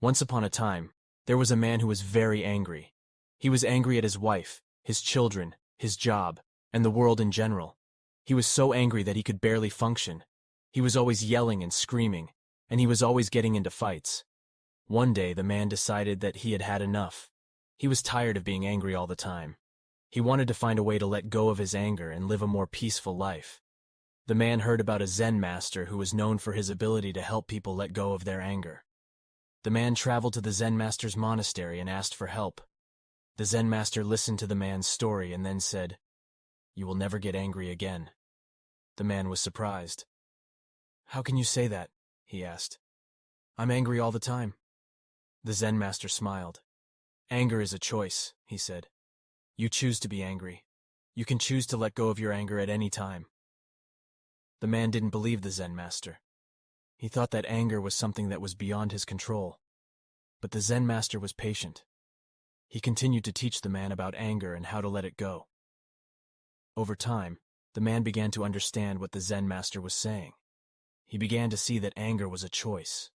Once upon a time, there was a man who was very angry. He was angry at his wife, his children, his job, and the world in general. He was so angry that he could barely function. He was always yelling and screaming, and he was always getting into fights. One day, the man decided that he had had enough. He was tired of being angry all the time. He wanted to find a way to let go of his anger and live a more peaceful life. The man heard about a Zen Master who was known for his ability to help people let go of their anger. The man traveled to the Zen Master's monastery and asked for help. The Zen Master listened to the man's story and then said, "You will never get angry again." The man was surprised. "How can you say that?" he asked. "I'm angry all the time." The Zen Master smiled. "Anger is a choice," he said. "You choose to be angry. You can choose to let go of your anger at any time." The man didn't believe the Zen Master. He thought that anger was something that was beyond his control. But the Zen Master was patient. He continued to teach the man about anger and how to let it go. Over time, the man began to understand what the Zen Master was saying. He began to see that anger was a choice.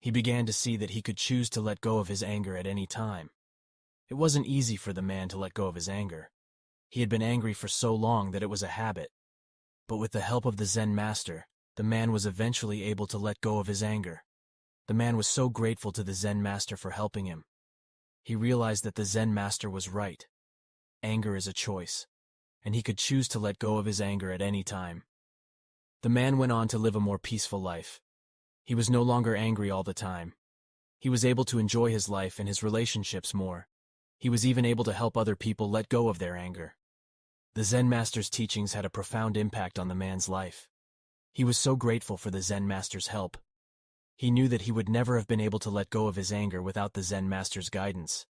He began to see that he could choose to let go of his anger at any time. It wasn't easy for the man to let go of his anger. He had been angry for so long that it was a habit. But with the help of the Zen Master, the man was eventually able to let go of his anger. The man was so grateful to the Zen Master for helping him. He realized that the Zen Master was right. Anger is a choice, and he could choose to let go of his anger at any time. The man went on to live a more peaceful life. He was no longer angry all the time. He was able to enjoy his life and his relationships more. He was even able to help other people let go of their anger. The Zen Master's teachings had a profound impact on the man's life. He was so grateful for the Zen Master's help. He knew that he would never have been able to let go of his anger without the Zen Master's guidance.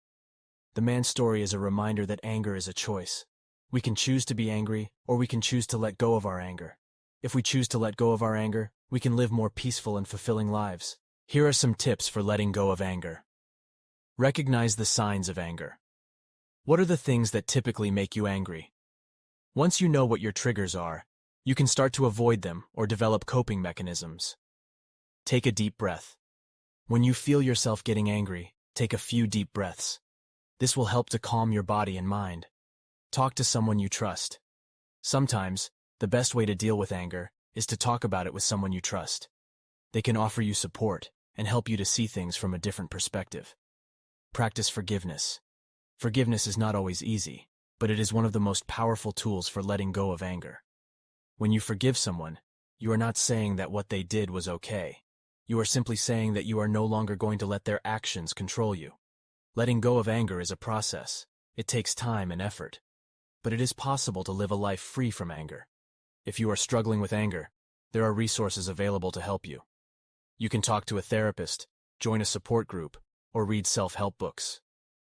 The man's story is a reminder that anger is a choice. We can choose to be angry, or we can choose to let go of our anger. If we choose to let go of our anger, we can live more peaceful and fulfilling lives. Here are some tips for letting go of anger. Recognize the signs of anger. What are the things that typically make you angry? Once you know what your triggers are, you can start to avoid them or develop coping mechanisms. Take a deep breath. When you feel yourself getting angry, take a few deep breaths. This will help to calm your body and mind. Talk to someone you trust. Sometimes, the best way to deal with anger is to talk about it with someone you trust. They can offer you support and help you to see things from a different perspective. Practice forgiveness. Forgiveness is not always easy, but it is one of the most powerful tools for letting go of anger. When you forgive someone, you are not saying that what they did was okay. You are simply saying that you are no longer going to let their actions control you. Letting go of anger is a process. It takes time and effort. But it is possible to live a life free from anger. If you are struggling with anger, there are resources available to help you. You can talk to a therapist, join a support group, or read self-help books.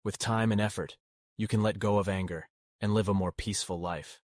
With time and effort, you can let go of anger and live a more peaceful life.